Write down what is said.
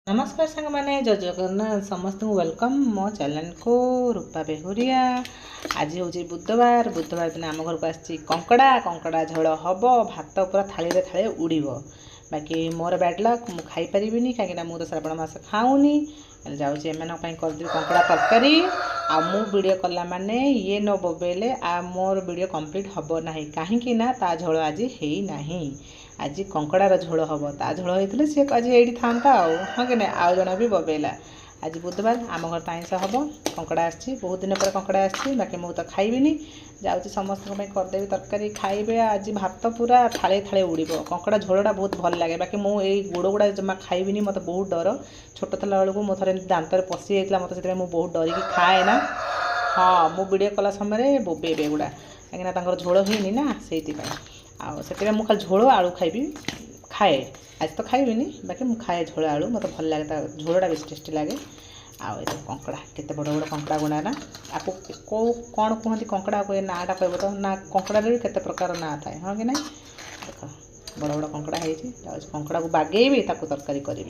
नमस्कार सांग मैंने जय जगन्नाथ समस्त को वेलकम मो चैनल को रूपा बेहुरिया। आज हूँ बुधवार दिन आम घर को आसी कंकड़ा कंकड़ा झोल हम भात पूरा थाली थाली उड़ बाकी मोर बैड लक मु खाई पारिनी कहीं मुझे श्रावण मास खाऊनी जाऊँगी एम करदेवी कंकड़ा तरकारी आ मु वीडियो कला माने ये न बोबेले आ मोर वीडियो कंप्लीट हम ना कहीं ता झोल आज है ना आज कंकड़ार झोल हम ता झोल होते सी आज ये था हाँ कि आउ जन भी बोबेला आज बुधवार आम घर तो आइंस हम कंकड़ा आसी बहुत दिन पर कंकड़ा आसी बाकी मुझे तो खाइबिनी जाऊँगी समस्त करदेवी तरकारी खाइबे आज भात पूरा थाले थाले उड़ कंकड़ा झोलटा बहुत भल लगे बाकी मुझे गोड़ गुड़ा जमा खाइबिनी मत बहुत डर छोट था बेलू मो थे दांत पशि जाता मत से बहुत डरिकी खाए ना। हाँ मु वीडियो कला समय बोबे गुड़ा कहीं झोल हुई ना से मुझे खाली झोल आलू खाइबी खाए आज तो खाइबिनी बाकी मुझे खाए झोल आलू मत भल लगे झोलटा बेस टेस्टी लगे। आउ ये कंकड़ा केते बड़ बड़ कंकड़ा गुड़ा ना आपको कौन कहते कंकड़ा को नाटा कह तो ना कंकड़ा भी केते प्रकार ना थाए हाँ कि ना देख बड़ बड़ कंकड़ा है कंकड़ा को बागेबी तरकारी करी।